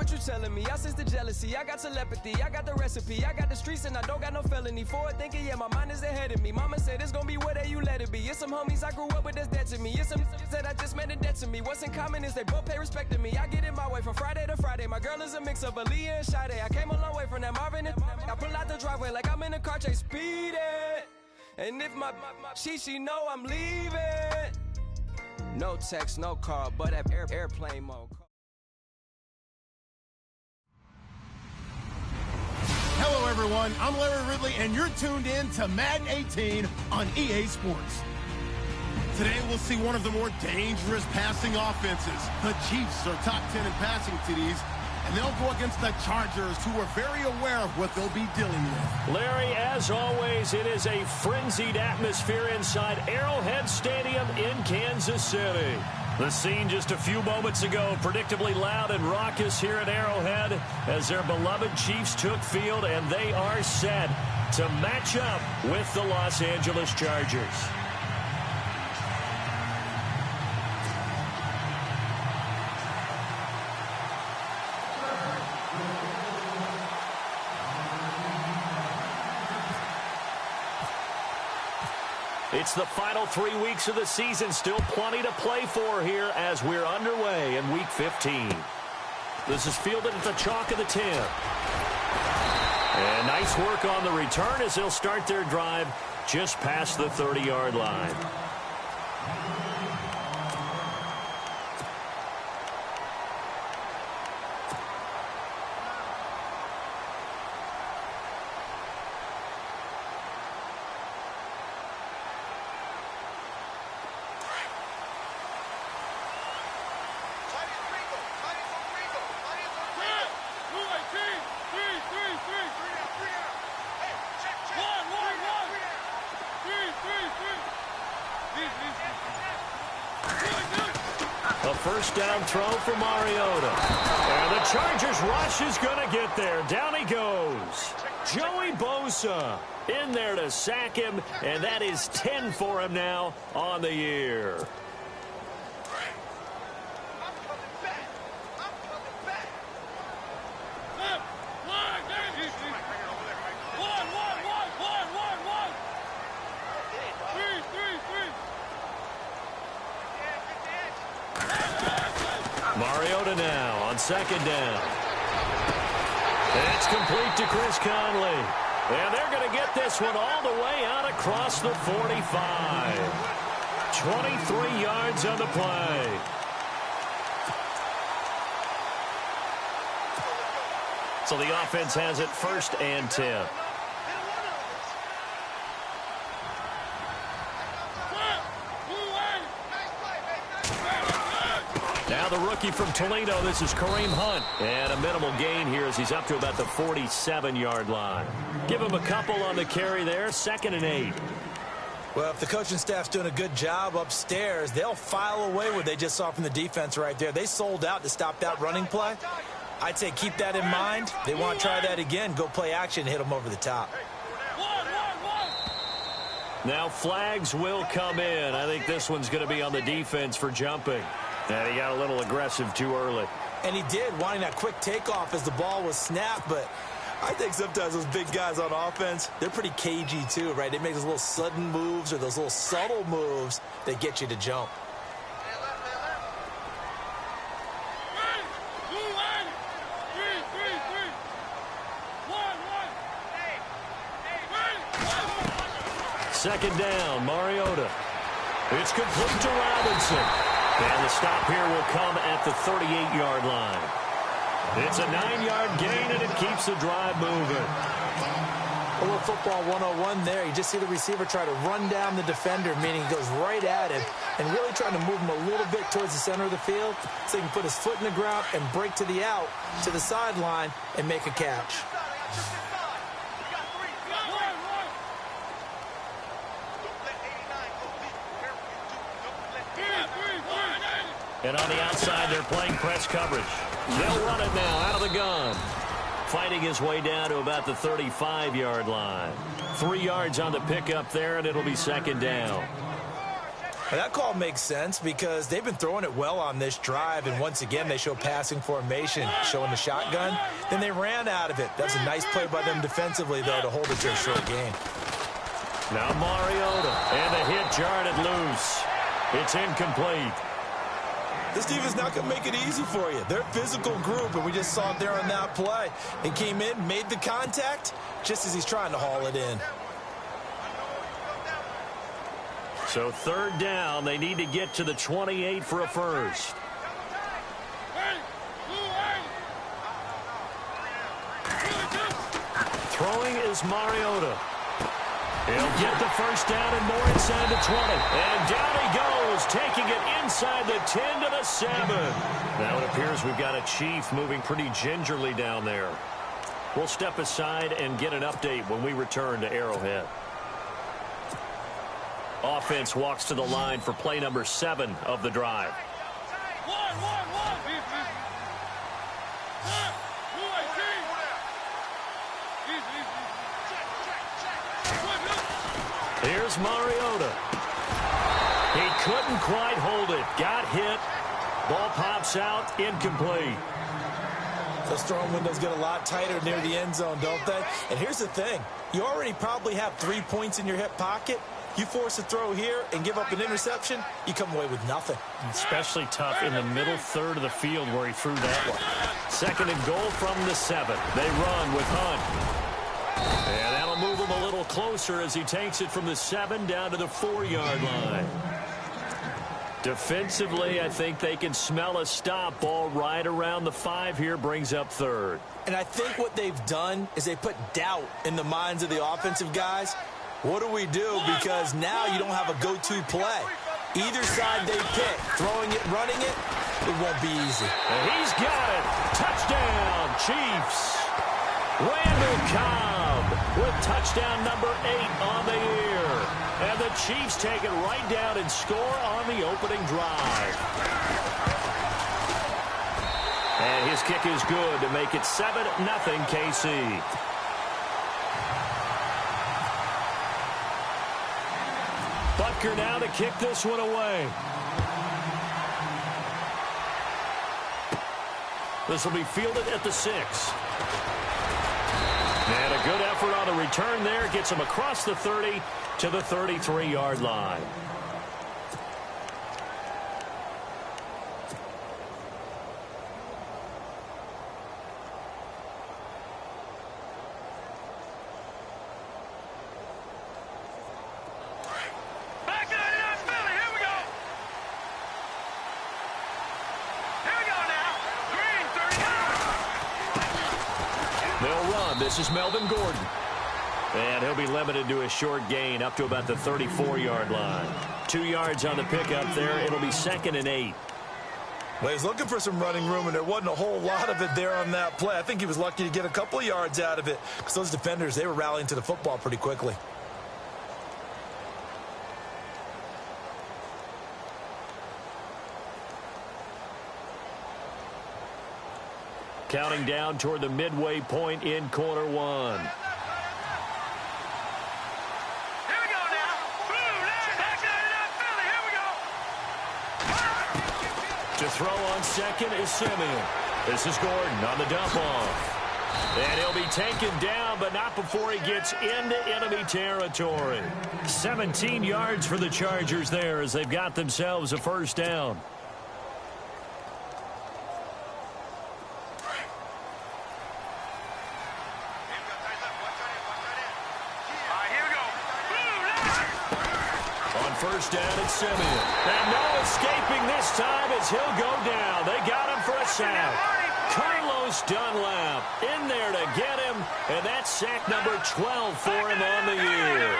what you telling me. I sense the jealousy, I got telepathy, I got the recipe, I got the streets and I don't got no felony. Forward thinking, yeah, my mind is ahead of me. Mama said it's gonna be whatever you let it be. It's some homies I grew up with that's dead to me. It's some that I just met in debt to me. What's in common is they both pay respect to me. I get in my way from Friday to Friday. My girl is a mix of Aaliyah and Sade. I came a long way from that Marvin and I pull out the driveway like I'm in a car chase speeding. And if my she know I'm leaving. No text, no call, but at airplane mode. Hello, everyone. I'm Larry Ridley, and you're tuned in to Madden 18 on EA Sports. Today, we'll see one of the more dangerous passing offenses. The Chiefs are top 10 in passing TDs, and they'll go against the Chargers, who are very aware of what they'll be dealing with. Larry, as always, it is a frenzied atmosphere inside Arrowhead Stadium in Kansas City. The scene just a few moments ago, predictably loud and raucous here at Arrowhead as their beloved Chiefs took field, and they are set to match up with the Los Angeles Chargers. It's the final 3 weeks of the season. Still plenty to play for here as we're underway in Week 15. This is fielded at the chalk of the 10. And nice work on the return as they'll start their drive just past the 30-yard line. A first down throw for Mariota. And the Chargers rush is going to get there. Down he goes. Joey Bosa in there to sack him, and that is 10 for him now on the year. Mariota now on second down. It's complete to Chris Conley. And they're going to get this one all the way out across the 45. 23 yards on the play. So the offense has it 1st and 10. Now the rookie from Toledo, this is Kareem Hunt. And a minimal gain here as he's up to about the 47-yard line. Give him a couple on the carry there, 2nd and 8. Well, if the coaching staff's doing a good job upstairs, they'll file away what they just saw from the defense right there. They sold out to stop that running play. I'd say keep that in mind. They want to try that again, go play action, hit them over the top. Now flags will come in. I think this one's going to be on the defense for jumping. And he got a little aggressive too early. And he did, wanting that quick takeoff as the ball was snapped. But I think sometimes those big guys on offense, they're pretty cagey too, right? They make those little sudden moves or those little subtle moves that get you to jump. Second down, Mariota. It's complete to Robinson. And the stop here will come at the 38-yard line. It's a 9-yard gain, and it keeps the drive moving. A little football 101 there. You just see the receiver try to run down the defender, meaning he goes right at him, and really trying to move him a little bit towards the center of the field so he can put his foot in the ground and break to the out, to the sideline, and make a catch. And on the outside, they're playing press coverage. They'll run it now out of the gun. Fighting his way down to about the 35-yard line. 3 yards on the pickup there, and it'll be second down. And that call makes sense because they've been throwing it well on this drive, and once again they show passing formation, showing the shotgun. Then they ran out of it. That's a nice play by them defensively, though, to hold it to a short gain. Now Mariota, and the hit jarred it loose. It's incomplete. This defense not going to make it easy for you. They're a physical group, and we just saw it there on that play. He came in, made the contact, just as he's trying to haul it in. So third down, they need to get to the 28 for a first. Throwing is Mariota. He'll get the first down and more inside the 20. And down he goes, taking it inside the 10 to the 7. Now it appears we've got a Chief moving pretty gingerly down there. We'll step aside and get an update when we return to Arrowhead. Offense walks to the line for play number 7 of the drive. Here's Mariota. He couldn't quite hold it. Got hit. Ball pops out. Incomplete. Those throwing windows get a lot tighter near the end zone, don't they? And here's the thing. You already probably have 3 points in your hip pocket. You force a throw here and give up an interception, you come away with nothing. Especially tough in the middle third of the field where he threw that one. Second and goal from the 7. They run with Hunt. And that'll move him a little closer as he takes it from the 7 down to the 4-yard line. Defensively, I think they can smell a stop. Ball right around the 5 here brings up third. And I think what they've done is they put doubt in the minds of the offensive guys. What do we do? Because now you don't have a go-to play. Either side they pick, throwing it, running it, it won't be easy. And he's got it. Touchdown, Chiefs. Randall Cobb with touchdown number 8 on the year. And the Chiefs take it right down and score on the opening drive. And his kick is good to make it 7-0 KC. Butker now to kick this one away. This will be fielded at the 6. And a good effort on the return there. Gets him across the 30 to the 33-yard line. This is Melvin Gordon. And he'll be limited to a short gain up to about the 34-yard line. 2 yards on the pickup there. It'll be 2nd and 8. Well, he's looking for some running room, and there wasn't a whole lot of it there on that play. I think he was lucky to get a couple of yards out of it because those defenders, they were rallying to the football pretty quickly. Counting down toward the midway point in quarter 1. Here we go now. Back up, Philly. Here we go. To throw on second is Simeon. This is Gordon on the dump off. And he'll be taken down, but not before he gets into enemy territory. 17 yards for the Chargers there as they've got themselves a first down. First down at Simeon. And no escaping this time as he'll go down. They got him for a sack. Carlos Dunlap in there to get him. And that's sack number 12 for him on the year.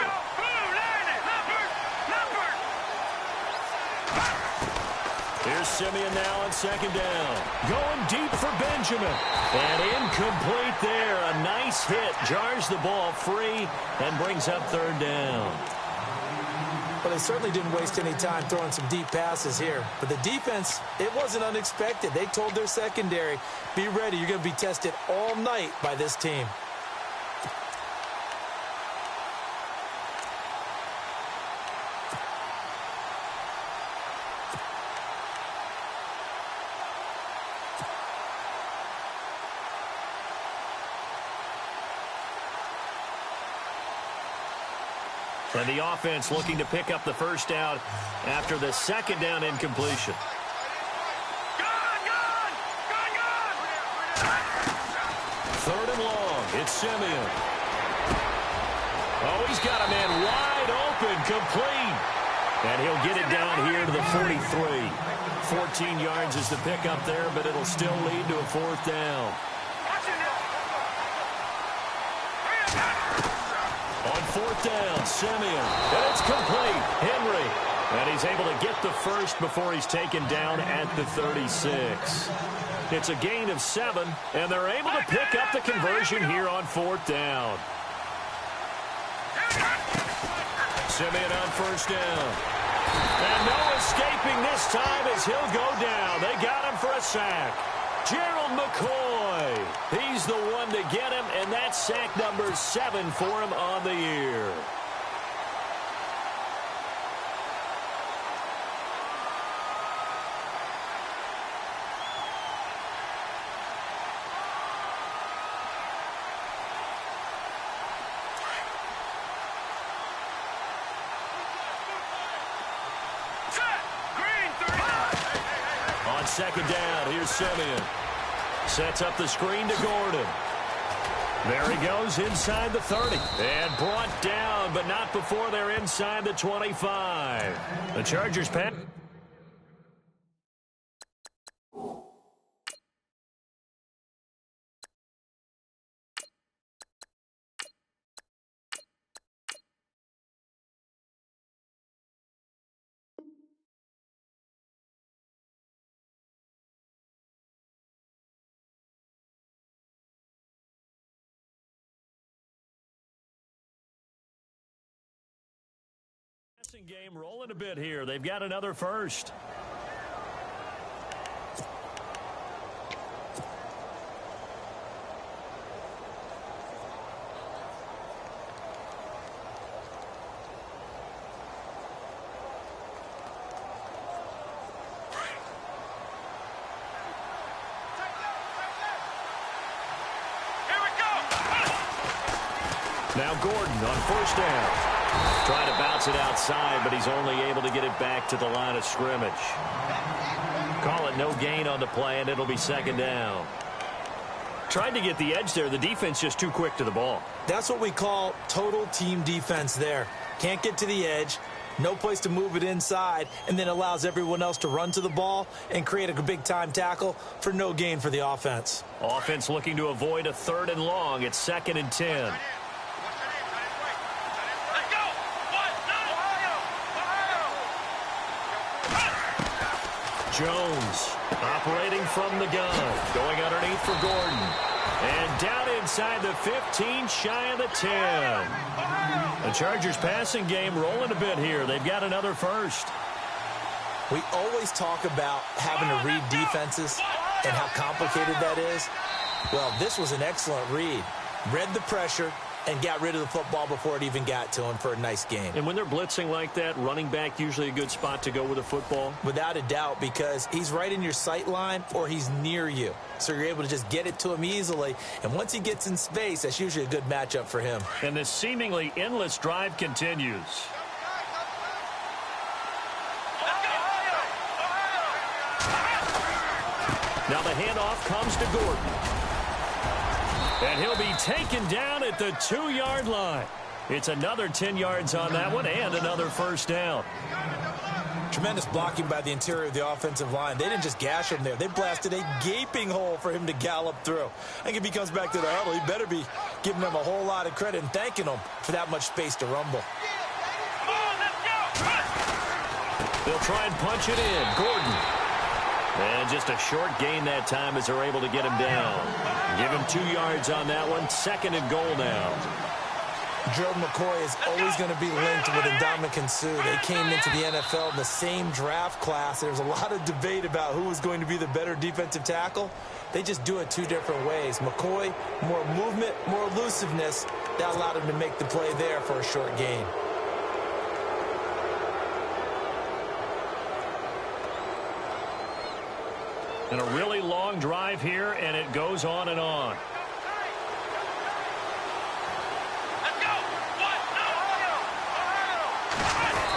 Here's Simeon now on second down. Going deep for Benjamin. And incomplete there. A nice hit. Jars the ball free and brings up third down. Well, they certainly didn't waste any time throwing some deep passes here. But the defense, it wasn't unexpected. They told their secondary, be ready. You're going to be tested all night by this team. And the offense looking to pick up the first down after the second down incompletion. Third and long. It's Simeon. Oh, he's got a man wide open, complete. And he'll get it down here to the 43. 14 yards is the pickup there, but it'll still lead to a fourth down. On fourth down, Simeon. And it's complete. Henry. And he's able to get the first before he's taken down at the 36. It's a gain of 7, and they're able to pick up the conversion here on fourth down. Simeon on first down. And no escaping this time as he'll go down. They got him for a sack. Gerald McCoy. He's the one to get him, and that's sack number 7 for him on the year. Second down, here's Simeon. Sets up the screen to Gordon. There he goes inside the 30. And brought down, but not before they're inside the 25. The Chargers pass. Game rolling a bit here. They've got another first. Now Gordon on first down. Trying to bounce it outside, but he's only able to get it back to the line of scrimmage. Call it no gain on the play, and it'll be second down. Tried to get the edge there. The defense just too quick to the ball. That's what we call total team defense there. Can't get to the edge, no place to move it inside, and then allows everyone else to run to the ball and create a big-time tackle for no gain for the offense. Offense looking to avoid a third and long. It's 2nd and 10. Jones operating from the gun. Going underneath for Gordon. And down inside the 15, shy of the 10. The Chargers passing game rolling a bit here. They've got another first. We always talk about having to read defenses and how complicated that is. Well, this was an excellent read. Read the pressure and got rid of the football before it even got to him for a nice game. And when they're blitzing like that, running back usually a good spot to go with a football? Without a doubt, because he's right in your sight line or he's near you. So you're able to just get it to him easily. And once he gets in space, that's usually a good matchup for him. And this seemingly endless drive continues. Now the handoff comes to Gordon. And he'll be taken down at the 2-yard line. It's another 10 yards on that one and another first down. Tremendous blocking by the interior of the offensive line. They didn't just gash him there. They blasted a gaping hole for him to gallop through. I think if he comes back to the huddle, he better be giving them a whole lot of credit and thanking them for that much space to rumble. They'll try and punch it in. Gordon. And just a short gain that time as they're able to get him down. Give him 2 yards on that one. 2nd and goal now. Gerald McCoy is always going to be linked with Ndamukong Suh. They came into the NFL in the same draft class. There's a lot of debate about who was going to be the better defensive tackle. They just do it 2 different ways. McCoy, more movement, more elusiveness. That allowed him to make the play there for a short gain. And a really long drive here, and it goes on and on.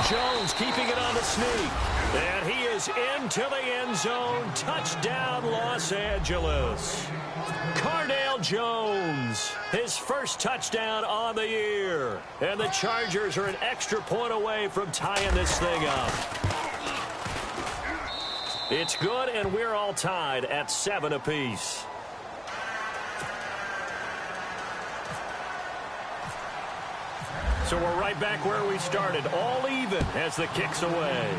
Jones keeping it on the sneak. And he is into the end zone. Touchdown, Los Angeles. Cardale Jones, his first touchdown on the year. And the Chargers are an extra point away from tying this thing up. It's good, and we're all tied at 7 apiece. So we're right back where we started, all even as the kick's away.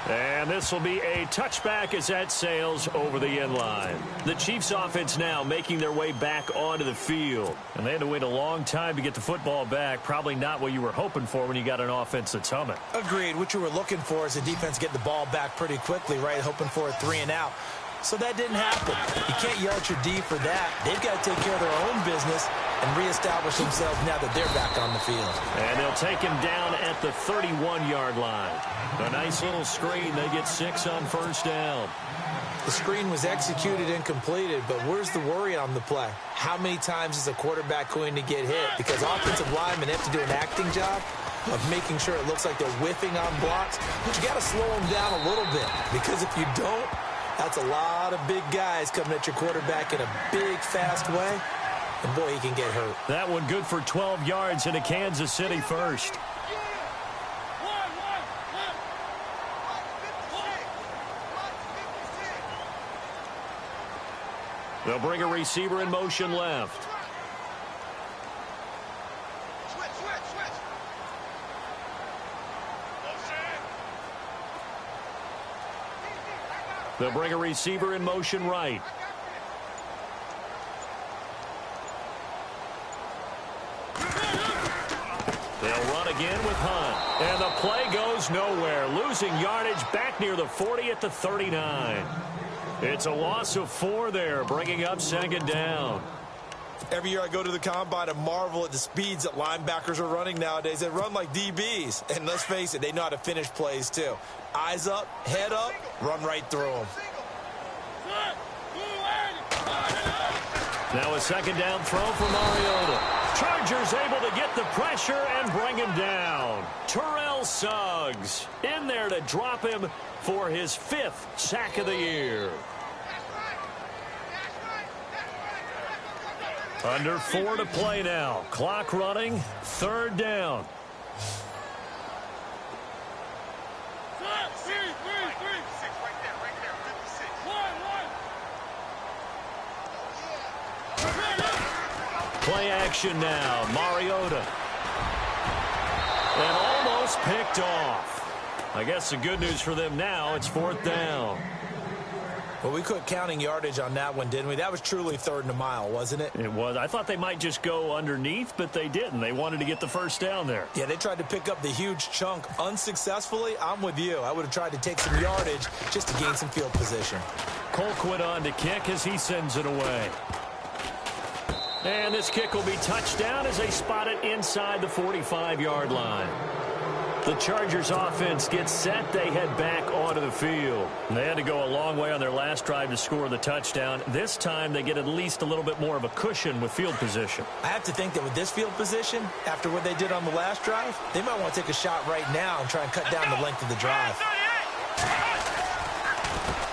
And this will be a touchback as that sails over the end line. The Chiefs offense now making their way back onto the field. And they had to wait a long time to get the football back. Probably not what you were hoping for when you got an offense that's humming. Agreed. What you were looking for is the defense get the ball back pretty quickly, right? Hoping for a 3 and out. So that didn't happen. You can't yell at your D for that. They've got to take care of their own business and reestablish themselves now that they're back on the field. And they'll take him down at the 31-yard line. A nice little screen. They get 6 on first down. The screen was executed and completed, but where's the worry on the play? How many times is a quarterback going to get hit? Because offensive linemen have to do an acting job of making sure it looks like they're whiffing on blocks. But you got to slow them down a little bit, because if you don't, that's a lot of big guys coming at your quarterback in a big, fast way. And, boy, he can get hurt. That one good for 12 yards into Kansas City first. They'll bring a receiver in motion left. They'll bring a receiver in motion right. They'll run again with Hunt. And the play goes nowhere. Losing yardage back near the 40 at the 39. It's a loss of 4 there, bringing up second down. Every year I go to the combine and marvel at the speeds that linebackers are running nowadays. They run like DBs. And let's face it, they know how to finish plays too. Eyes up, head up, run right through them. Now a second down throw for Mariota. Chargers able to get the pressure and bring him down. Terrell Suggs in there to drop him for his 5th sack of the year. Under 4 to play now. Clock running. 3rd down. Play action now. Mariota. And almost picked off. I guess the good news for them now, it's 4th down. Well, we quit counting yardage on that one, didn't we? That was truly 3rd and a mile, wasn't it? It was. I thought they might just go underneath, but they didn't. They wanted to get the first down there. Yeah, they tried to pick up the huge chunk unsuccessfully. I'm with you. I would have tried to take some yardage just to gain some field position. Colquitt on to kick as he sends it away. And this kick will be touchdown as they spot it inside the 45-yard line. The Chargers offense gets set. They head back onto the field. They had to go a long way on their last drive to score the touchdown. This time they get at least a little bit more of a cushion with field position. I have to think that with this field position, after what they did on the last drive, they might want to take a shot right now and try and cut down the length of the drive.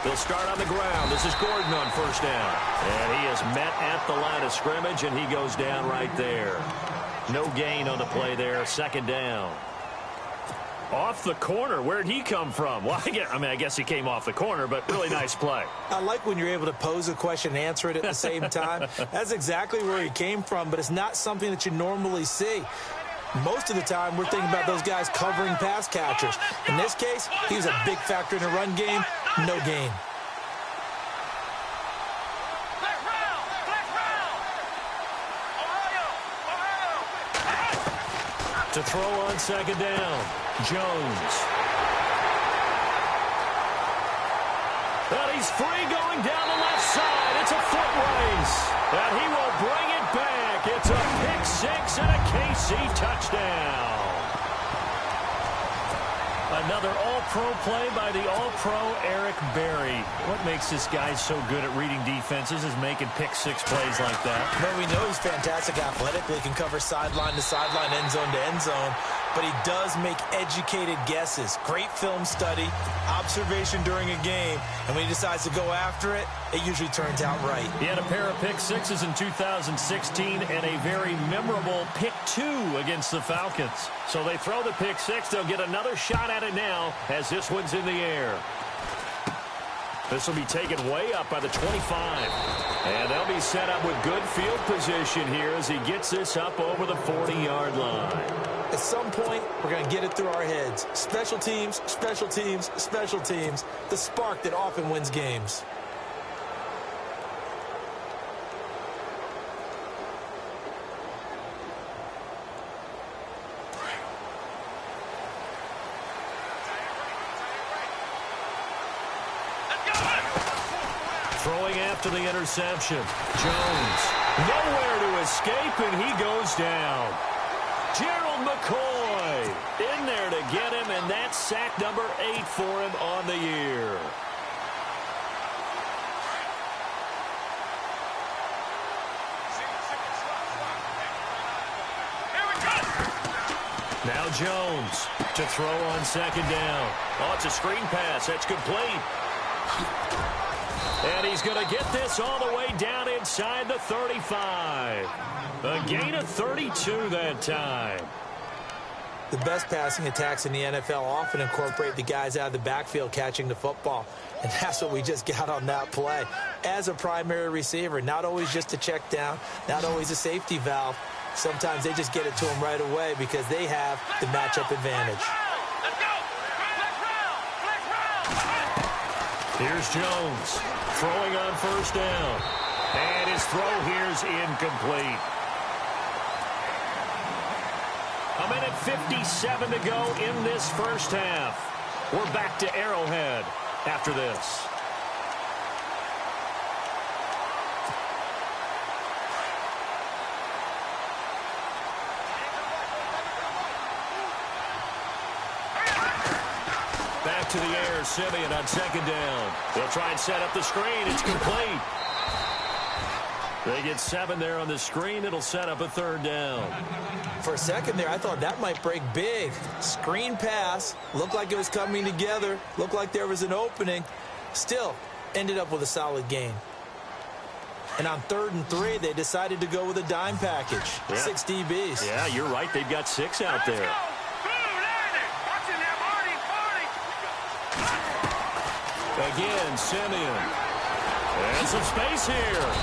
They'll start on the ground. This is Gordon on first down. And he is met at the line of scrimmage, and he goes down right there. No gain on the play there. 2nd down. Off the corner. Where'd he come from? Well, I guess he came off the corner, but really nice play. I like when you're able to pose a question and answer it at the same time. That's exactly where he came from, but it's not something that you normally see. Most of the time, we're thinking about those guys covering pass catchers. In this case, he was a big factor in the run game. No gain. To throw on 2nd down, Jones. And he's free going down the left side. It's a foot race. And he will bring it back. It's a pick 6 and a KC touchdown. Another all-pro play by the all-pro Eric Berry. What makes this guy so good at reading defenses is making pick-six plays like that. Well, we know he's fantastic athletically, can cover sideline to sideline, end zone to end zone, but he does make educated guesses. Great film study, observation during a game, and when he decides to go after it, it usually turns out right. He had a pair of pick-sixes in 2016 and a very memorable pick-two against the Falcons. So they throw the pick-six. They'll get another shot at it now as this one's in the air. This will be taken way up by the 25. And they'll be set up with good field position here as he gets this up over the 40-yard line. At some point, we're going to get it through our heads. Special teams, special teams, special teams. The spark that often wins games. Throwing after the interception. Jones, nowhere to escape, and he goes down. Gerald McCoy in there to get him, and that's sack number 8 for him on the year. Now Jones to throw on second down. Oh, it's a screen pass. That's complete. And he's going to get this all the way down inside the 35. A gain of 32 that time. The best passing attacks in the NFL often incorporate the guys out of the backfield catching the football. And that's what we just got on that play. As a primary receiver, not always just a check down, not always a safety valve. Sometimes they just get it to him right away because they have the matchup advantage. Here's Jones throwing on first down. And his throw here's incomplete. A minute 57 to go in this first half. We're back to Arrowhead after this. Back to the air, Simeon on second down. They'll try and set up the screen. It's complete. They get 7 there on the screen. It'll set up a third down. For a second there, I thought that might break big. Screen pass. Looked like it was coming together. Looked like there was an opening. Still, ended up with a solid gain. And on 3rd and 3, they decided to go with a dime package. Yeah. 6 DBs. Yeah, you're right. They've got 6 out there. Again, Simeon. And some space here.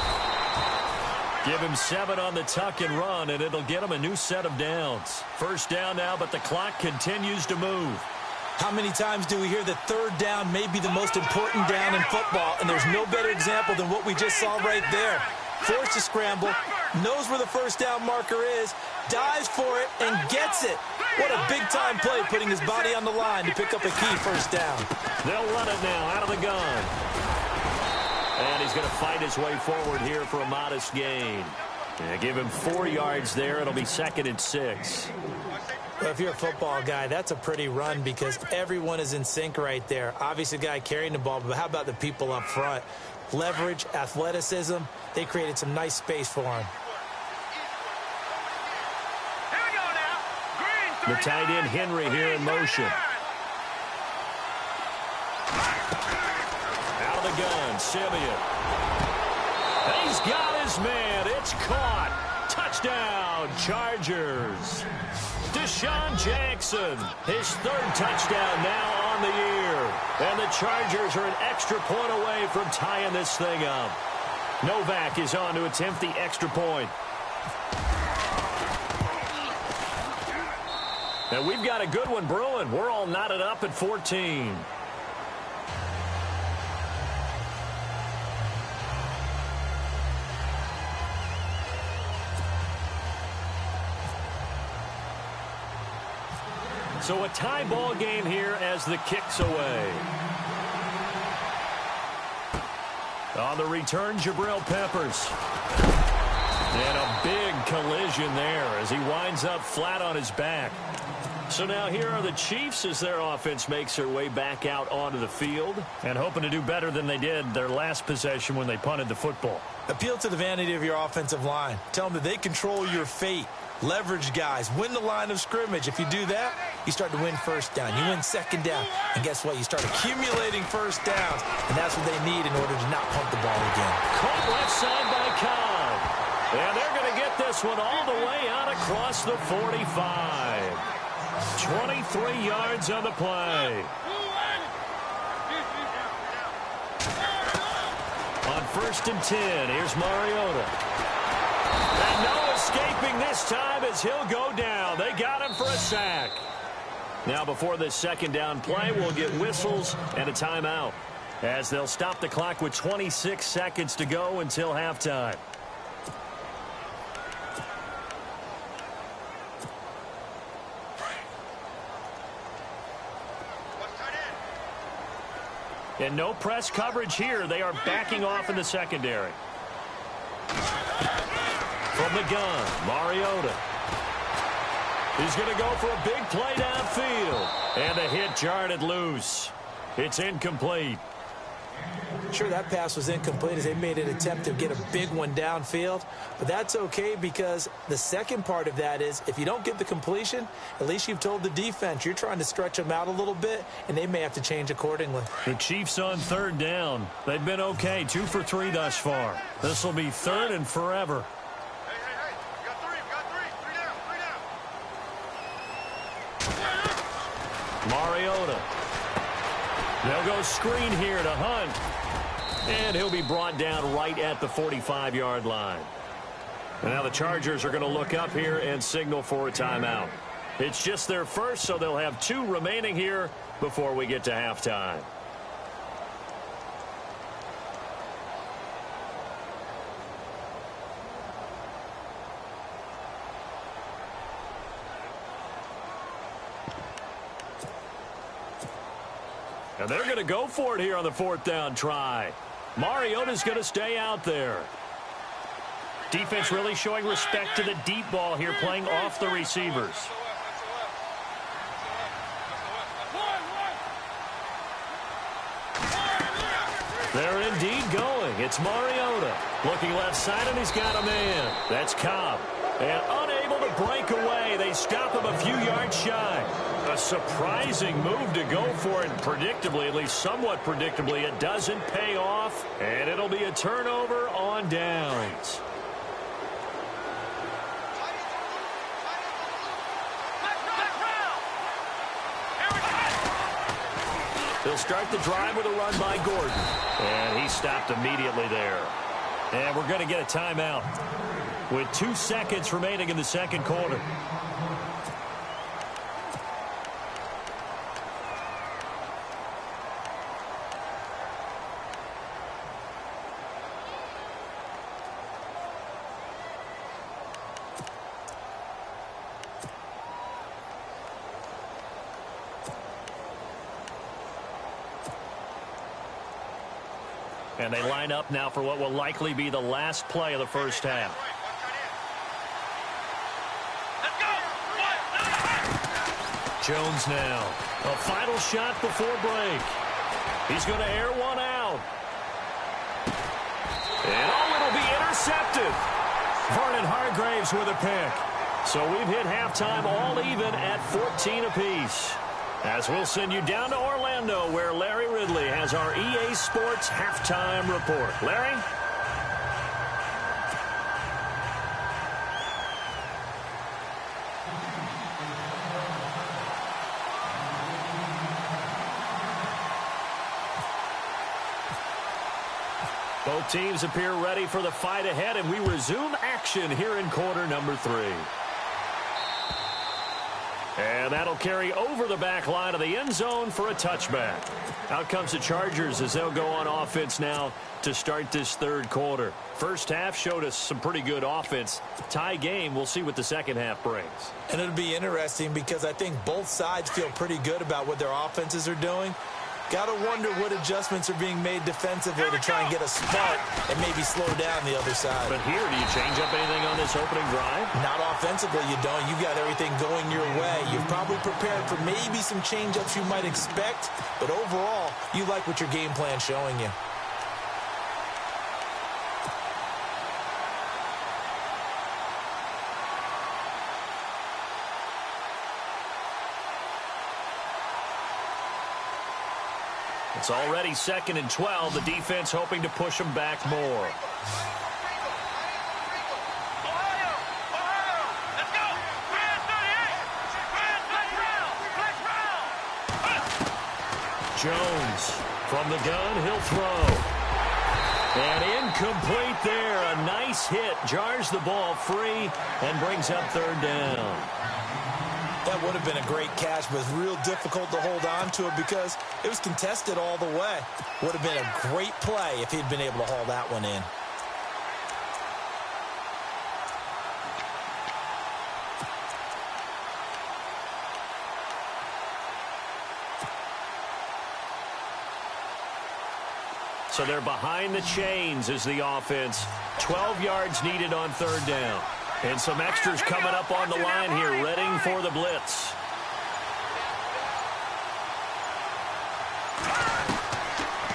Give him 7 on the tuck and run, and it'll get him a new set of downs. First down now, but the clock continues to move. How many times do we hear that third down may be the most important down in football, and there's no better example than what we just saw right there. Forced to scramble, knows where the first down marker is, dives for it, and gets it. What a big-time play, putting his body on the line to pick up a key first down. They'll run it now out of the gun. And he's going to fight his way forward here for a modest gain. Yeah, give him 4 yards there. It'll be 2nd and 6. Well, if you're a football guy, that's a pretty run because everyone is in sync right there. Obviously, the guy carrying the ball, but how about the people up front? Leverage, athleticism, they created some nice space for him. The tight end, Henry, here in motion. Out of the gun, Simeon. He's got his man. It's caught. Touchdown, Chargers. Deshaun Jackson, his 3rd touchdown now on the year. And the Chargers are an extra point away from tying this thing up. Novak is on to attempt the extra point. And we've got a good one brewing. We're all knotted up at 14. So a tie ball game here as the kick's away. On the return, Jabril Peppers. And a big collision there as he winds up flat on his back. So now here are the Chiefs as their offense makes their way back out onto the field and hoping to do better than they did their last possession when they punted the football. Appeal to the vanity of your offensive line. Tell them that they control your fate. Leverage guys. Win the line of scrimmage. If you do that, you start to win first down. You win second down. And guess what? You start accumulating first downs. And that's what they need in order to not pump the ball again. Caught left side by Cobb. And they're going to get this one all the way out across the 45. 23 yards on the play. On 1st and 10, here's Mariota. And no escaping this time as he'll go down. They got him for a sack. Now before this second down play, we'll get whistles and a timeout as they'll stop the clock with 26 seconds to go until halftime. And no press coverage here. They are backing off in the secondary. From the gun, Mariota. He's going to go for a big play downfield. And the hit jarred it loose. It's incomplete. Sure, that pass was incomplete as they made an attempt to get a big one downfield. But that's okay because the second part of that is if you don't get the completion, at least you've told the defense you're trying to stretch them out a little bit, and they may have to change accordingly. The Chiefs on 3rd down. They've been okay, 2 for 3 thus far. This will be 3rd and forever. Hey, we got three down. Mariota. They'll go screen here to Hunt. And he'll be brought down right at the 45-yard line. And now the Chargers are going to look up here and signal for a timeout. It's just their first, so they'll have 2 remaining here before we get to halftime. And they're going to go for it here on the 4th down try. Mariota's going to stay out there. Defense really showing respect to the deep ball here, playing off the receivers. They're indeed going. It's Mariota. Looking left side, and he's got a man. That's Cobb. And unable to break away. They stop him a few yards shy. A surprising move to go for it. Predictably, at least somewhat predictably, it doesn't pay off. And it'll be a turnover on downs. They'll start the drive with a run by Gordon. And he stopped immediately there. And we're going to get a timeout with 2 seconds remaining in the second quarter. And they line up now for what will likely be the last play of the first half. Jones now. A final shot before break. He's going to air one out. And it'll be intercepted. Vernon Hargraves with a pick. So we've hit halftime all even at 14 apiece. As we'll send you down to Orlando, where Larry Ridley has our EA Sports halftime report. Larry? Both teams appear ready for the fight ahead, and we resume action here in quarter number 3. And that'll carry over the back line of the end zone for a touchback. Out comes the Chargers as they'll go on offense now to start this third quarter. First half showed us some pretty good offense. Tie game, we'll see what the second half brings. And it'll be interesting because I think both sides feel pretty good about what their offenses are doing. Got to wonder what adjustments are being made defensively to try and get a spark and maybe slow down the other side. But here, do you change up anything on this opening drive? Not offensively, you don't. You got everything going your way. You've probably prepared for maybe some change-ups you might expect, but overall, you like what your game plan's showing you. It's already 2nd and 12. The defense hoping to push them back more. Ohio, let's go. Grand 38. Jones from the gun. He'll throw. And incomplete there. A nice hit. Jars the ball free and brings up 3rd down. That would have been a great catch, but it's real difficult to hold on to it because it was contested all the way. Would have been a great play if he'd been able to haul that one in. So they're behind the chains as the offense. 12 yards needed on 3rd down. And some extras coming up on the line here, readying for the blitz.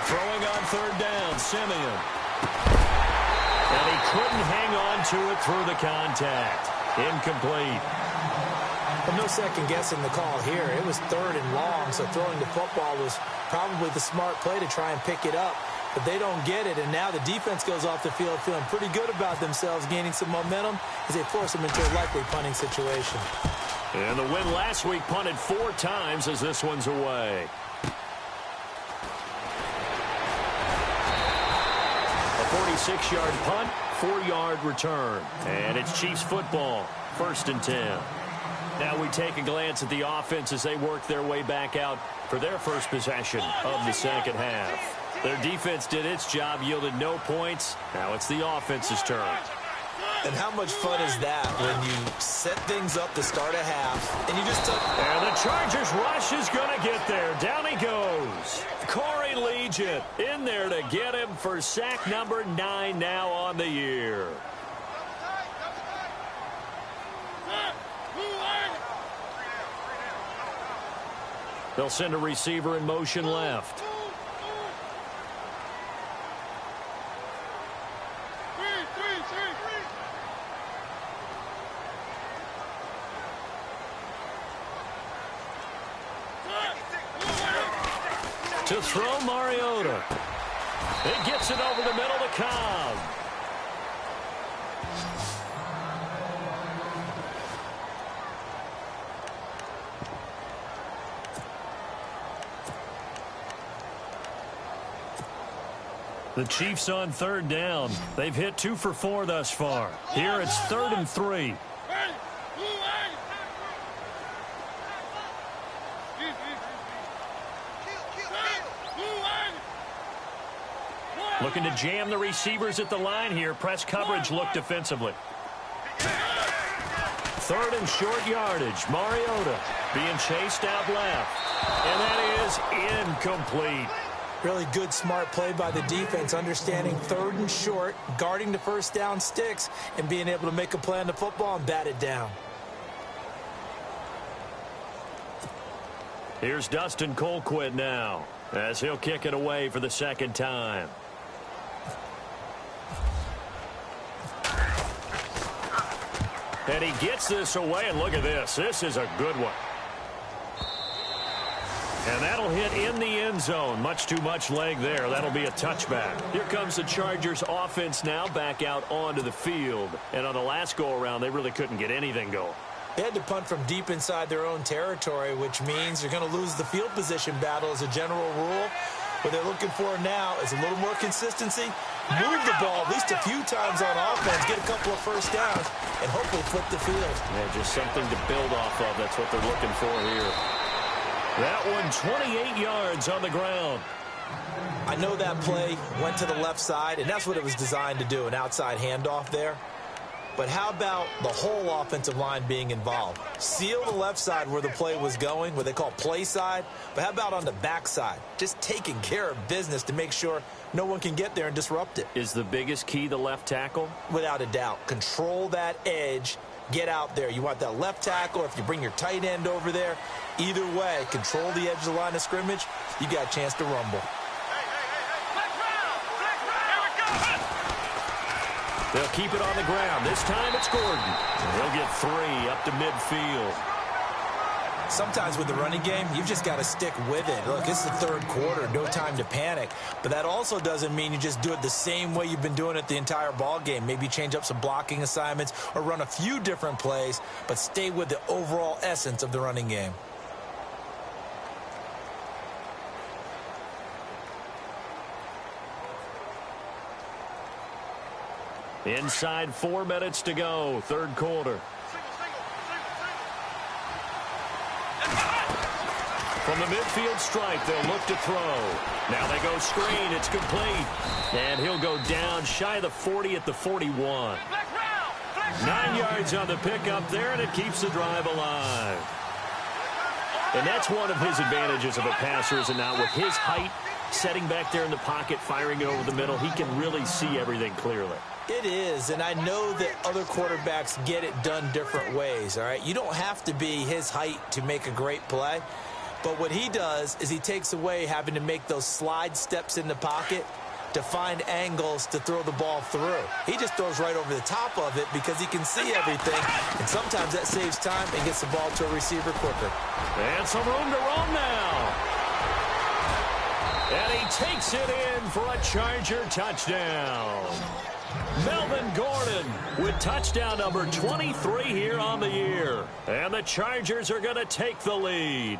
Throwing on 3rd down, Simeon. And he couldn't hang on to it through the contact. Incomplete. Well, no second guessing the call here. It was 3rd and long, so throwing the football was probably the smart play to try and pick it up. But they don't get it, and now the defense goes off the field feeling pretty good about themselves, gaining some momentum as they force them into a likely punting situation. And the win last week punted 4 times as this one's away. A 46-yard punt, 4-yard return. And it's Chiefs football, 1st and 10. Now we take a glance at the offense as they work their way back out for their first possession of the 2nd half. Their defense did its job, yielded no points. Now it's the offense's turn. And how much fun is that when you set things up to start a half and you just took... And the Chargers rush is going to get there. Down he goes. Corey Legion in there to get him for sack number 9 now on the year. They'll send a receiver in motion left. To throw Mariota. It gets it over the middle to Cobb. The Chiefs on 3rd down. They've hit 2 for 4 thus far. Here it's 3rd and 3. Looking to jam the receivers at the line here. Press coverage look defensively. 3rd and short yardage. Mariota being chased out left. And that is incomplete. Really good, smart play by the defense, understanding 3rd and short, guarding the 1st down sticks, and being able to make a play on the football and bat it down. Here's Dustin Colquitt now, as he'll kick it away for the 2nd time. And he gets this away, and look at this. This is a good one. And that'll hit in the end zone. Much too much leg there. That'll be a touchback. Here comes the Chargers offense now back out onto the field. And on the last go-around, they really couldn't get anything going. They had to punt from deep inside their own territory, which means they're going to lose the field position battle as a general rule. What they're looking for now is a little more consistency, move the ball at least a few times on offense, get a couple of 1st downs, and hopefully flip the field. Yeah, just something to build off of. That's what they're looking for here. That one 28 yards on the ground. I know that play went to the left side, and that's what it was designed to do, an outside handoff there. But how about the whole offensive line being involved? Seal the left side where the play was going, what they call play side. But how about on the back side? Just taking care of business to make sure no one can get there and disrupt it. Is the biggest key the left tackle? Without a doubt. Control that edge. Get out there. You want that left tackle, or if you bring your tight end over there, either way, control the edge of the line of scrimmage, you got a chance to rumble. They'll keep it on the ground. This time it's Gordon. And he'll get 3 up to midfield. Sometimes with the running game, you've just got to stick with it. Look, it's the third quarter, no time to panic. But that also doesn't mean you just do it the same way you've been doing it the entire ball game. Maybe change up some blocking assignments or run a few different plays, but stay with the overall essence of the running game. Inside 4 minutes to go, third quarter. From the midfield stripe, they'll look to throw. Now they go screen. It's complete. And he'll go down shy of the 40 at the 41. 9 yards on the pickup there, and it keeps the drive alive. And that's one of his advantages of a passer, is it not? With his height, setting back there in the pocket, firing it over the middle, he can really see everything clearly. It is, and I know that other quarterbacks get it done different ways, all right? You don't have to be his height to make a great play, but what he does is he takes away having to make those slide steps in the pocket to find angles to throw the ball through. He just throws right over the top of it because he can see everything, and sometimes that saves time and gets the ball to a receiver quicker. And some room to roam now. And he takes it in for a Charger touchdown. Melvin Gordon with touchdown number 23 here on the year. And the Chargers are going to take the lead.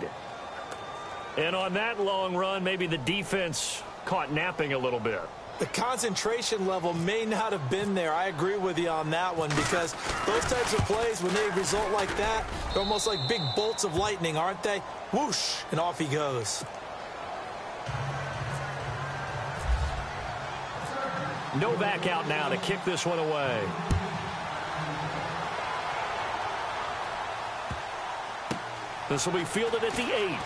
And on that long run, maybe the defense caught napping a little bit. The concentration level may not have been there. I agree with you on that one, because those types of plays, when they result like that, they're almost like big bolts of lightning, aren't they? Whoosh, and off he goes. Novak out now to kick this one away. This will be fielded at the 8.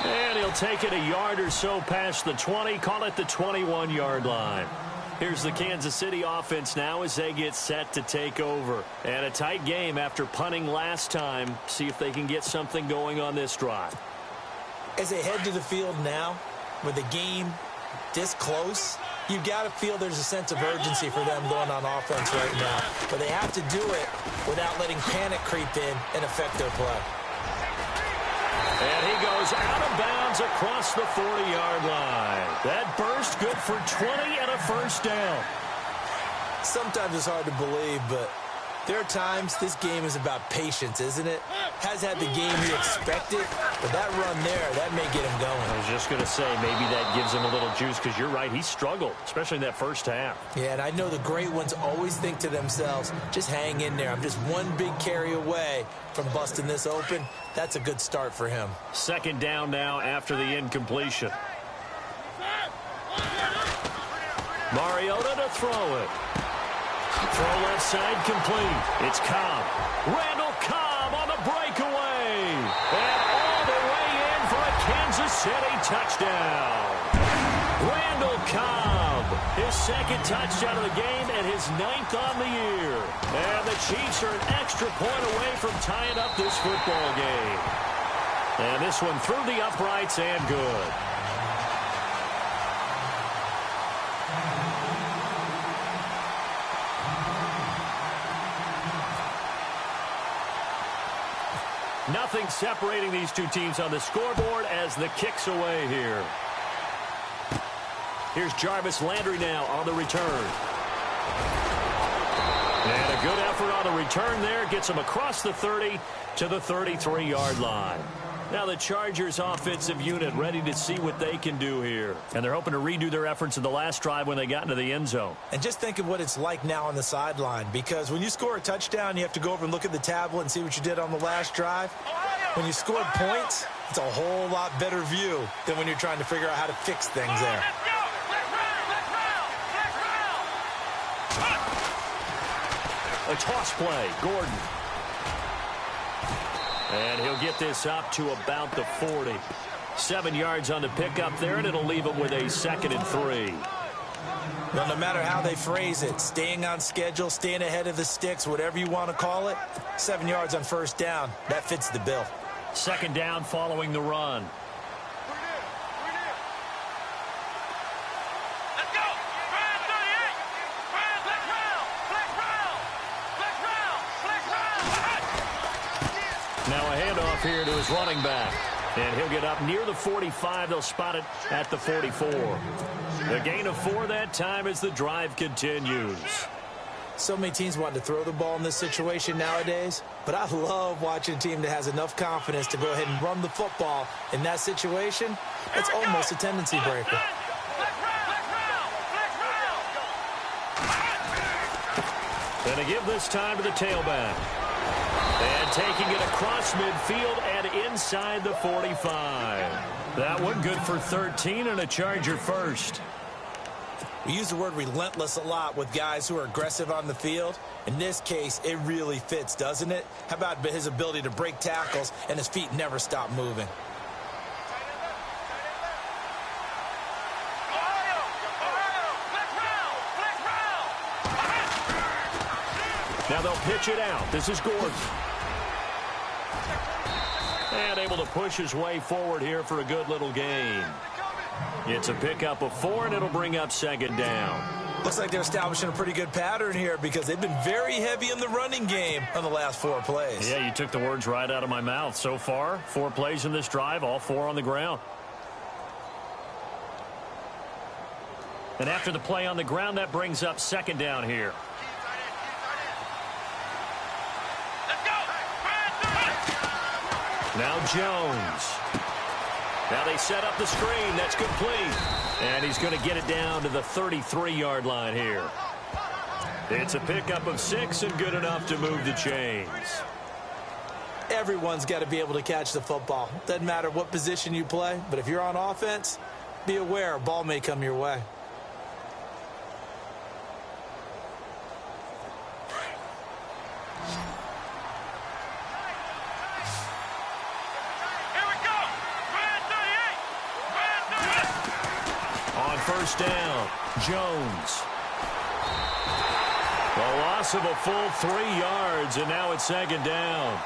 And he'll take it a yard or so past the 20, call it the 21-yard line. Here's the Kansas City offense now as they get set to take over. And a tight game after punting last time. See if they can get something going on this drive. As they head to the field now, with the game this close, you've got to feel there's a sense of urgency for them going on offense right now. But they have to do it without letting panic creep in and affect their play. And he goes out of bounds across the 40-yard line. That burst good for 20 and a first down. Sometimes it's hard to believe, but there are times this game is about patience, isn't it? Has had the game he expected, but that run there, that may get him going. I was just going to say, maybe that gives him a little juice, because you're right, he struggled, especially in that first half. Yeah, and I know the great ones always think to themselves, just hang in there. I'm just one big carry away from busting this open. That's a good start for him. Second down now after the incompletion. Mariota to throw it. Throw left side complete. It's Cobb. Randall Cobb on the breakaway. And all the way in for a Kansas City touchdown. Randall Cobb, his second touchdown of the game and his 9th on the year. And the Chiefs are an extra point away from tying up this football game. And this one through the uprights and good. Nothing separating these two teams on the scoreboard as the kick's away here. Here's Jarvis Landry now on the return. And a good effort on the return there. Gets him across the 30 to the 33-yard line. Now the Chargers offensive unit ready to see what they can do here. And they're hoping to redo their efforts in the last drive when they got into the end zone. And just think of what it's like now on the sideline, because when you score a touchdown, you have to go over and look at the tablet and see what you did on the last drive. When you scored points, it's a whole lot better view than when you're trying to figure out how to fix things there. A toss play. Gordon. And he'll get this up to about the 40. 7 yards on the pickup there, and it'll leave him with a 2nd and 3. Well, no matter how they phrase it, staying on schedule, staying ahead of the sticks, whatever you want to call it, 7 yards on first down, that fits the bill. 2nd down following the run. Let's go. Brand 38. Brand, flex round. Flex round. Flex round. Flex round. Now a handoff here to his running back. And he'll get up near the 45. They'll spot it at the 44. The gain of 4 that time as the drive continues. So many teams want to throw the ball in this situation nowadays, but I love watching a team that has enough confidence to go ahead and run the football in that situation. It's almost a tendency breaker. Gonna give this time to the tailback. And taking it across midfield and inside the 45. That one good for 13 and a Charger first. We use the word relentless a lot with guys who are aggressive on the field. In this case, it really fits, doesn't it? How about his ability to break tackles and his feet never stop moving? Now they'll pitch it out. This is Gordon. And able to push his way forward here for a good little gain. It's a pickup of 4, and it'll bring up 2nd down. Looks like they're establishing a pretty good pattern here because they've been very heavy in the running game on the last 4 plays. Yeah, you took the words right out of my mouth. So far, 4 plays in this drive, all 4 on the ground. And after the play on the ground, that brings up 2nd down here. Now Jones. Now they set up the screen. That's complete. And he's going to get it down to the 33-yard line here. It's a pickup of 6 and good enough to move the chains. Everyone's got to be able to catch the football. Doesn't matter what position you play, but if you're on offense, be aware a ball may come your way. First down, Jones. The loss of a full 3 yards, and now it's 2nd down.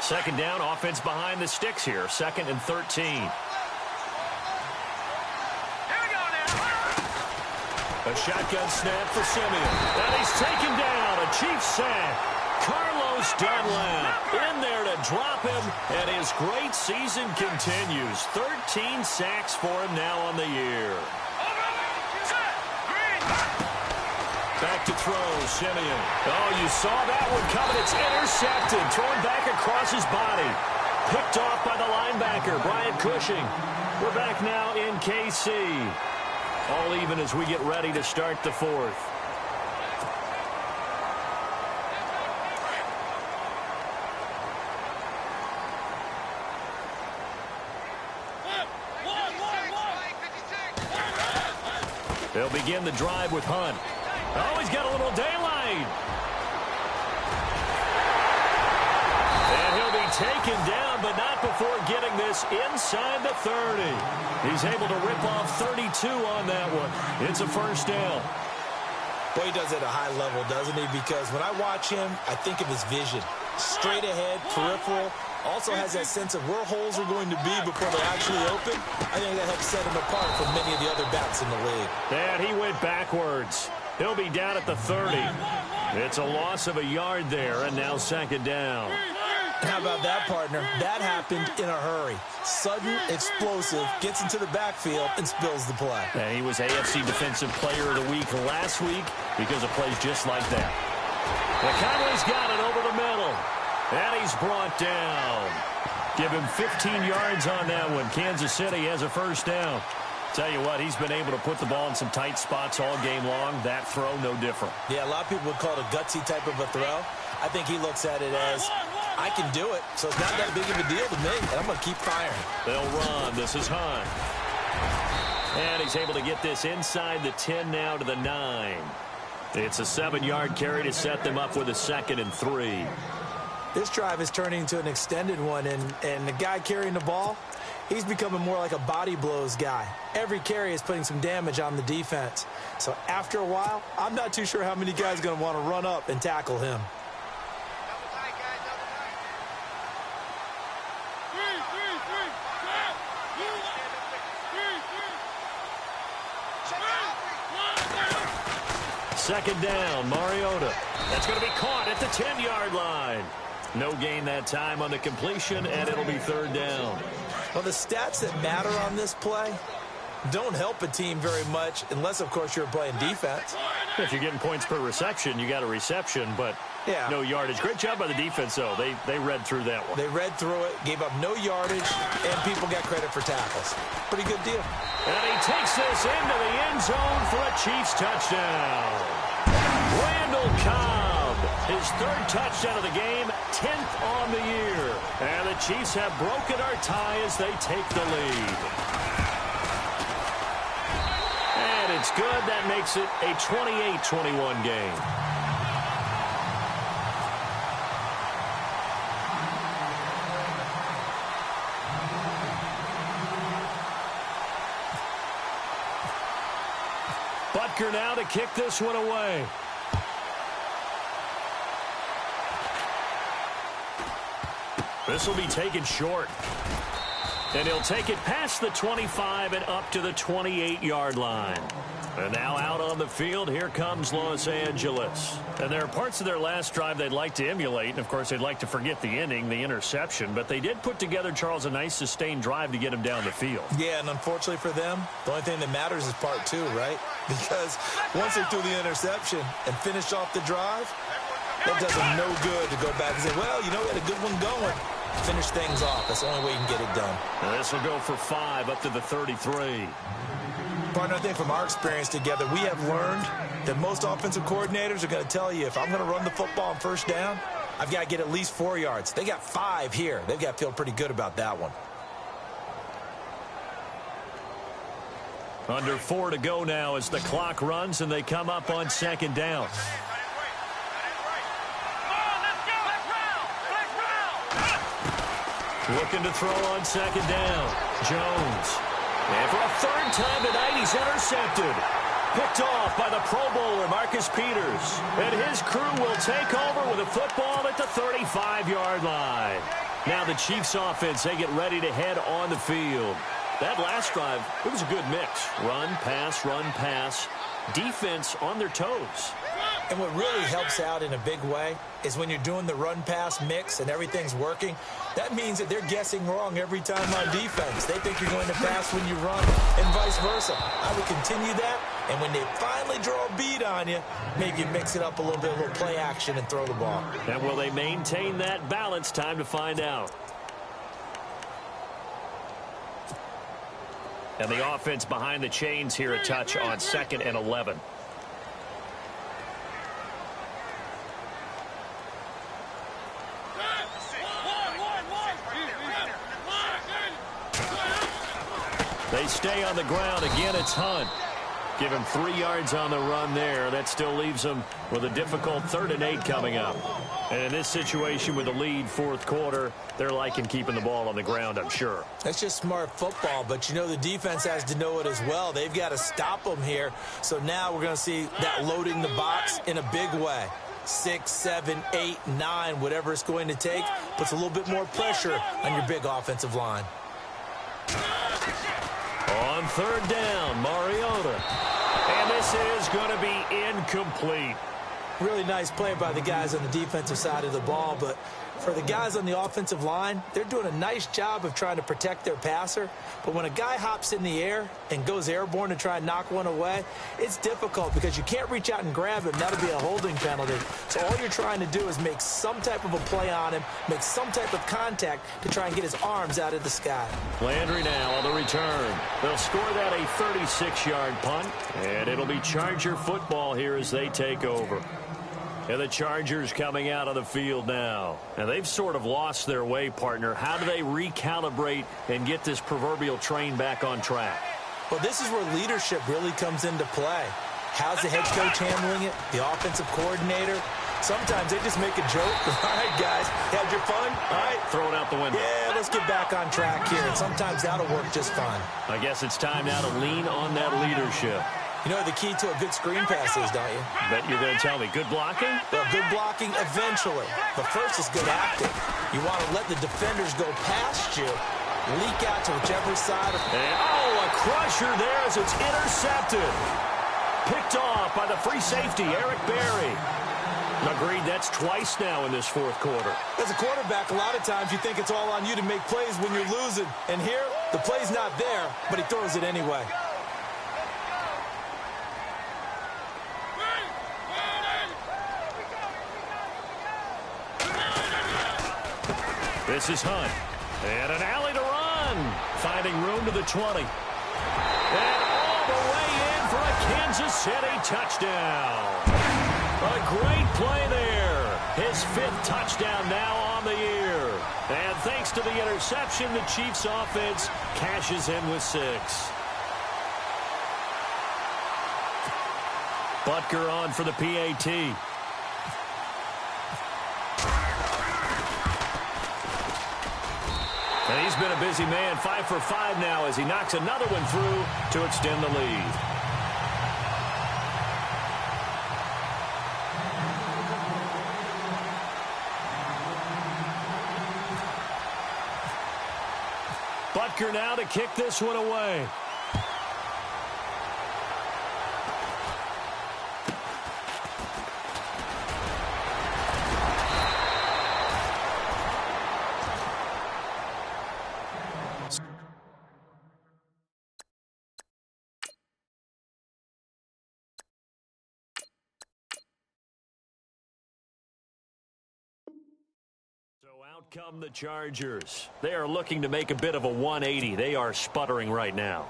Second down, offense behind the sticks here. 2nd and 13. Here we go now. A shotgun snap for Simeon. And he's taken down. A Chiefs sack. Carlos Dunlap in there to drop him. And his great season continues. 13 sacks for him now on the year. Back to throw, Simeon. Oh, you saw that one coming. It's intercepted. Thrown back across his body. Picked off by the linebacker, Brian Cushing. We're back now in KC. All even as we get ready to start the 4th. They'll begin the drive with Hunt. Oh, he's got a little daylight. And he'll be taken down, but not before getting this inside the 30. He's able to rip off 32 on that one. It's a first down. Boy, he does it at a high level, doesn't he? Because when I watch him, I think of his vision. Straight ahead, peripheral. Also has that sense of where holes are going to be before they actually open. I think that helps set him apart from many of the other backs in the league. And he went backwards. He'll be down at the 30. It's a loss of a yard there, and now 2nd down. How about that, partner? That happened in a hurry. Sudden, explosive, gets into the backfield, and spills the play. And he was AFC Defensive Player of the Week last week because of plays just like that. McConley's got it over the middle. And he's brought down. Give him 15 yards on that one. Kansas City has a first down. Tell you what, he's been able to put the ball in some tight spots all game long. That throw, no different. Yeah, a lot of people would call it a gutsy type of a throw. I think he looks at it as, I can do it, so it's not that big of a deal to me, and I'm going to keep firing. They'll run. This is Hunt. And he's able to get this inside the 10 now to the 9. It's a 7-yard carry to set them up with a 2nd and 3. This drive is turning into an extended one, and the guy carrying the ball, he's becoming more like a body blows guy. Every carry is putting some damage on the defense. So after a while, I'm not too sure how many guys are going to want to run up and tackle him. Second down, Mariota. That's going to be caught at the 10-yard line. No gain that time on the completion, and it'll be 3rd down. Well, the stats that matter on this play don't help a team very much unless, of course, you're playing defense. If you're getting points per reception, you got a reception, but yeah, no yardage. Great job by the defense, though. They read through that one. They read through it, gave up no yardage, and people got credit for tackles. Pretty good deal. And he takes this into the end zone for a Chiefs touchdown. Randall Cobb, his 3rd touchdown of the game, 10th on the year. And the Chiefs have broken our tie as they take the lead. And it's good. That makes it a 28-21 game. Butker now to kick this one away. This will be taken short. And he'll take it past the 25 and up to the 28-yard line. And now out on the field, here comes Los Angeles. And there are parts of their last drive they'd like to emulate. And, of course, they'd like to forget the inning, the interception. But they did put together, Charles, a nice sustained drive to get him down the field. Yeah, and unfortunately for them, the only thing that matters is part 2, right? Because once they threw the interception and finished off the drive, that does them no good to go back and say, well, you know, we had a good one going. Finish things off. That's the only way you can get it done. And this will go for 5 up to the 33. Partner, I think from our experience together, we have learned that most offensive coordinators are going to tell you, if I'm going to run the football on first down, I've got to get at least 4 yards. They got 5 here. They've got to feel pretty good about that one. Under 4 to go now as the clock runs and they come up on 2nd down. Looking to throw on 2nd down. Jones. And for a 3rd time tonight, he's intercepted. Picked off by the Pro Bowler, Marcus Peters. And his crew will take over with a football at the 35-yard line. Now the Chiefs offense, they get ready to head on the field. That last drive, it was a good mix. Run, pass, defense on their toes. And what really helps out in a big way is when you're doing the run-pass mix and everything's working, that means that they're guessing wrong every time on defense. They think you're going to pass when you run and vice versa. I would continue that, and when they finally draw a beat on you, maybe you mix it up a little bit, a little play action, and throw the ball. And will they maintain that balance? Time to find out. And the offense behind the chains here, a touch on 2nd and 11. They stay on the ground. Again, it's Hunt. Give him 3 yards on the run there. That still leaves him with a difficult 3rd and 8 coming up. And in this situation with the lead 4th quarter, they're liking keeping the ball on the ground, I'm sure. That's just smart football, but you know the defense has to know it as well. They've got to stop them here. So now we're going to see that loading the box in a big way. 6, 7, 8, 9, whatever it's going to take, puts a little bit more pressure on your big offensive line. On 3rd down, Mariota. And this is going to be incomplete. Really nice play by the guys on the defensive side of the ball, but For the guys on the offensive line, they're doing a nice job of trying to protect their passer. But when a guy hops in the air and goes airborne to try and knock one away, it's difficult because you can't reach out and grab him. That'll be a holding penalty. So all you're trying to do is make some type of a play on him, make some type of contact to try and get his arms out of the sky. Landry now on the return. They'll score that a 36-yard punt, and it'll be Charger football here as they take over. And the Chargers coming out of the field now. And they've sort of lost their way, partner. How do they recalibrate and get this proverbial train back on track? Well, this is where leadership really comes into play. How's the head coach handling it? The offensive coordinator? Sometimes they just make a joke. All right, guys, had your fun? All right. Throw it out the window. Yeah, let's get back on track here. And sometimes that'll work just fine. I guess it's time now to lean on that leadership. You know the key to a good screen pass is, don't you? Bet you're going to tell me. Good blocking? Well, good blocking eventually. But first is good acting. You want to let the defenders go past you, leak out to whichever side. A crusher there as it's intercepted. Picked off by the free safety, Eric Berry. Agreed, that's twice now in this fourth quarter. As a quarterback, a lot of times you think it's all on you to make plays when you're losing. And here, the play's not there, but he throws it anyway. This is Hunt. And an alley to run. Finding room to the 20. And all the way in for a Kansas City touchdown. A great play there. His 5th touchdown now on the year. And thanks to the interception, the Chiefs offense cashes in with 6. Butker on for the PAT. And he's been a busy man, 5 for 5 now as he knocks another one through to extend the lead. Butker now to kick this one away. Out come the Chargers. They are looking to make a bit of a 180. They are sputtering right now.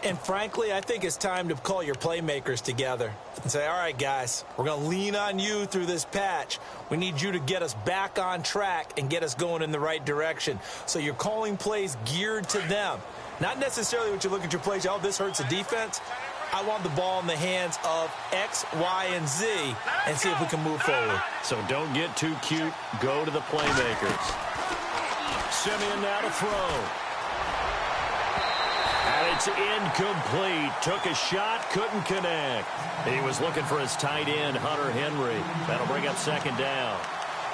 And frankly, I think it's time to call your playmakers together and say, all right, guys, we're going to lean on you through this patch. We need you to get us back on track and get us going in the right direction. So you're calling plays geared to them. Not necessarily what you look at your plays, oh, this hurts the defense. I want the ball in the hands of X, Y, and Z and see if we can move forward. So don't get too cute. Go to the playmakers. Simeon now to throw. And it's incomplete. Took a shot, couldn't connect. He was looking for his tight end, Hunter Henry. That'll bring up 2nd down.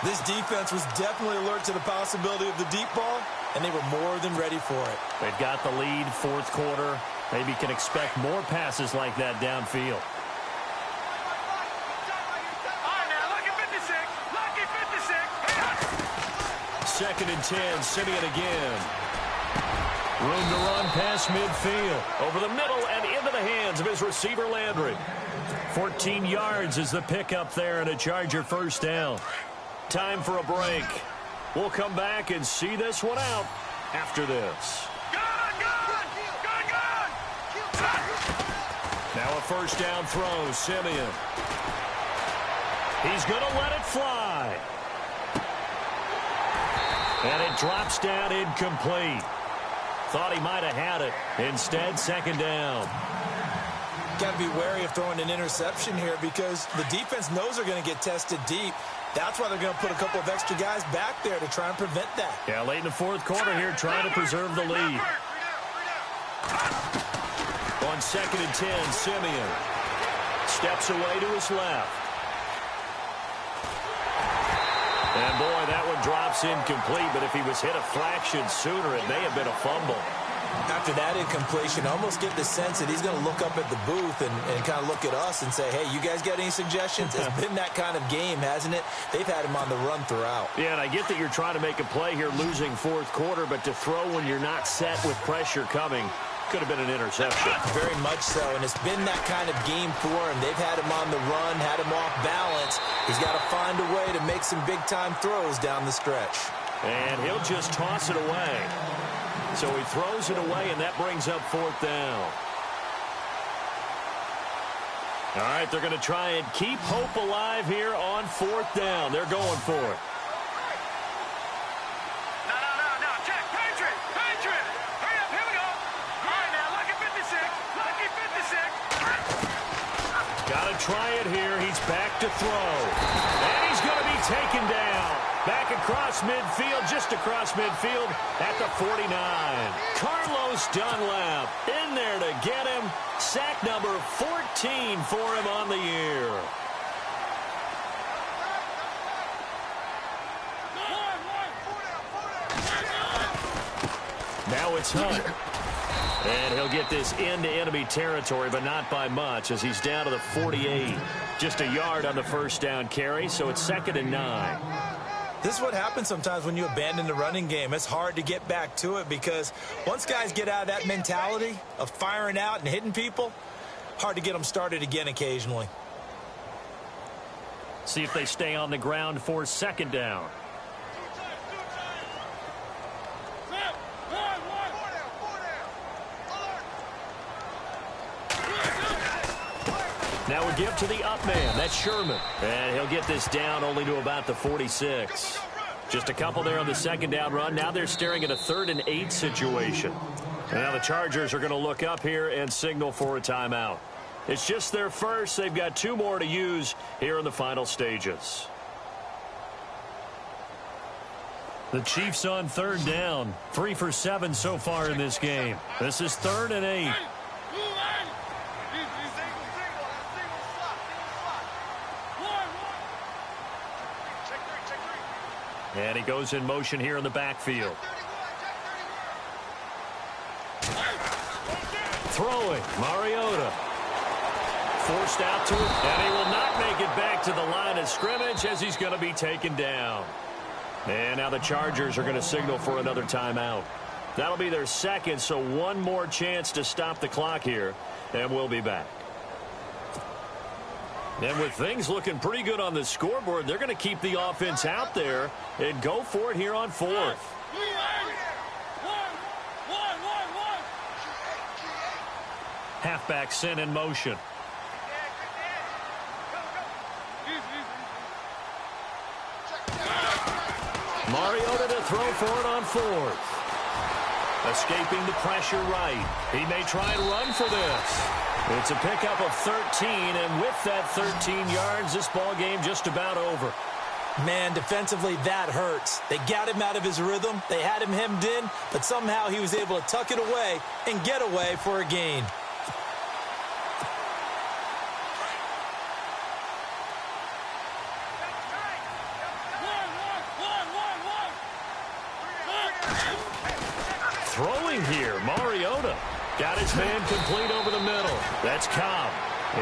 This defense was definitely alert to the possibility of the deep ball, and they were more than ready for it. They've got the lead, 4th quarter. Maybe can expect more passes like that downfield. All right, now, lucky 56. Lucky 56. 2nd and 10, Simeon again. Room to run past midfield. Over the middle and into the hands of his receiver, Landry. 14 yards is the pickup there and a Charger 1st down. Time for a break. We'll come back and see this one out after this. Now a 1st down throw, Simeon. He's going to let it fly. And it drops down incomplete. Thought he might have had it. Instead, 2nd down. Got to be wary of throwing an interception here because the defense knows they're going to get tested deep. That's why they're going to put a couple of extra guys back there to try and prevent that. Yeah, late in the 4th quarter here, trying to preserve the lead. On 2nd and 10, Simeon steps away to his left. And, boy, that one drops incomplete, but if he was hit a fraction sooner, it may have been a fumble. After that incompletion, I almost get the sense that he's going to look up at the booth and kind of look at us and say, hey, you guys got any suggestions? It's been that kind of game, hasn't it? They've had him on the run throughout. Yeah, and I get that you're trying to make a play here losing fourth quarter, but to throw when you're not set with pressure coming could have been an interception. Very much so, and it's been that kind of game for him. They've had him on the run, had him off balance. He's got to find a way to make some big-time throws down the stretch. And he'll just toss it away. So he throws it away, and that brings up fourth down. All right, they're going to try and keep hope alive here on fourth down. They're going for it. No, check, Patriot. Hurry up, here we go. All right, now, lucky 56. Got to try it here. He's back to throw. And he's going to be taken down. Back across midfield, just across midfield at the 49. Carlos Dunlap in there to get him. Sack number 14 for him on the year. Now it's Hunt. And he'll get this into enemy territory, but not by much as he's down to the 48. Just a yard on the first down carry, so it's 2nd and 9. This is what happens sometimes when you abandon the running game. It's hard to get back to it because once guys get out of that mentality of firing out and hitting people, hard to get them started again occasionally. See if they stay on the ground for 2nd down. Now we give to the up man. That's Sherman. And he'll get this down only to about the 46. Just a couple there on the 2nd down run. Now they're staring at a 3rd and 8 situation. And now the Chargers are going to look up here and signal for a timeout. It's just their first. They've got 2 more to use here in the final stages. The Chiefs on 3rd down. 3 for 7 so far in this game. This is 3rd and 8. And he goes in motion here in the backfield. Throwing, Mariota. Forced out to him, and he will not make it back to the line of scrimmage as he's going to be taken down. And now the Chargers are going to signal for another timeout. That'll be their 2nd, so 1 more chance to stop the clock here, and we'll be back. And with things looking pretty good on the scoreboard, they're going to keep the offense out there and go for it here on 4th. Halfback sent in motion. Mariota to throw for it on 4th. Escaping the pressure right. He may try and run for this. It's a pickup of 13, and with that 13 yards, this ball game just about over. Man, defensively, that hurts. They got him out of his rhythm. They had him hemmed in, but somehow he was able to tuck it away and get away for a gain. Throwing here, Mariota. Got his man complete over the middle. That's Cobb.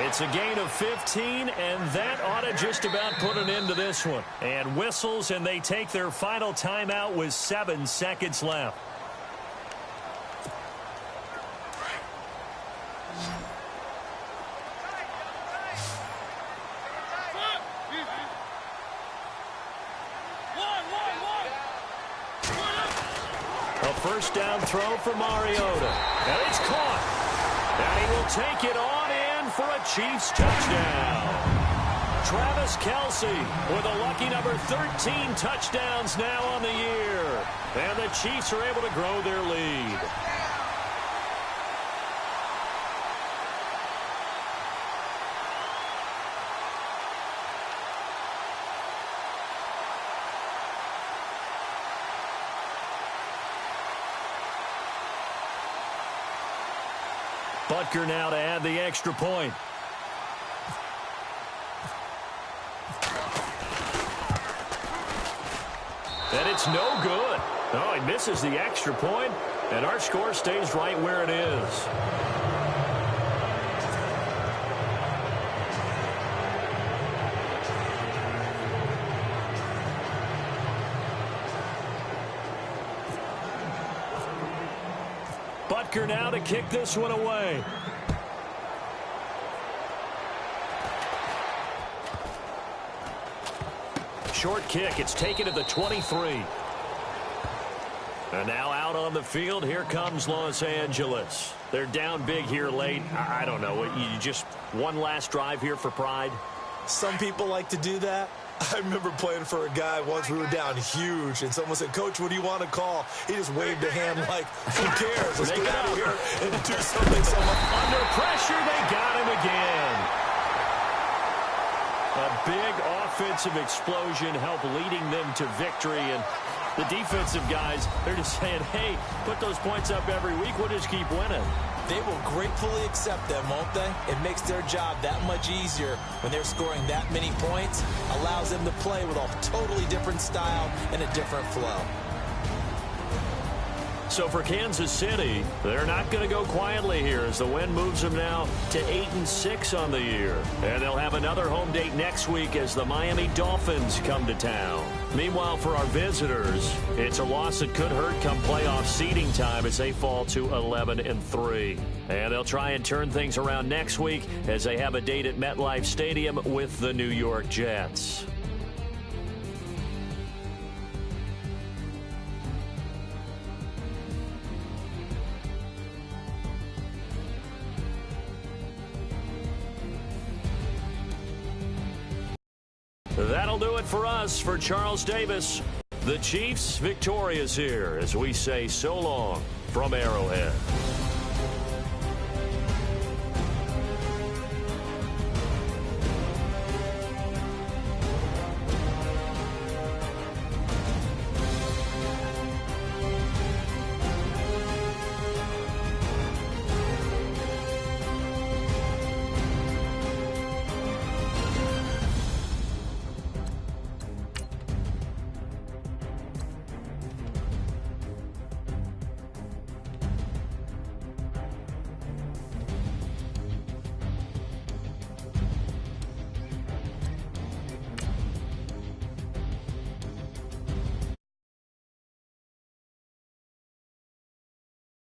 It's a gain of 15, and that ought to just about put an end to this one. And whistles, and they take their final timeout with 7 seconds left. A first down throw for Mariota. And it's caught. And he will take it on in for a Chiefs touchdown. Travis Kelce with a lucky number 13 touchdowns now on the year. And the Chiefs are able to grow their lead. Butker now to add the extra point. And it's no good. Oh, he misses the extra point. And our score stays right where it is. Butker now to kick this one away. Short kick. It's taken to the 23. And now out on the field, here comes Los Angeles. They're down big here late. I don't know. You just one last drive here for pride? Some people like to do that. I remember playing for a guy once. We were down huge, and someone said, "Coach, what do you want to call?" He just waved a hand like, "Who cares? Let's get out of here and do something." Under pressure, they got him again. A big offensive explosion helped leading them to victory, and the defensive guys, they're just saying, hey, put those points up every week. We'll just keep winning. They will gratefully accept them, won't they? It makes their job that much easier when they're scoring that many points. Allows them to play with a totally different style and a different flow. So for Kansas City, they're not going to go quietly here as the win moves them now to 8-6 on the year. And they'll have another home date next week as the Miami Dolphins come to town. Meanwhile, for our visitors, it's a loss that could hurt come playoff seeding time as they fall to 11-3. And they'll try and turn things around next week as they have a date at MetLife Stadium with the New York Jets. That'll do it for us. For Charles Davis, the Chiefs victorious here as we say so long from Arrowhead.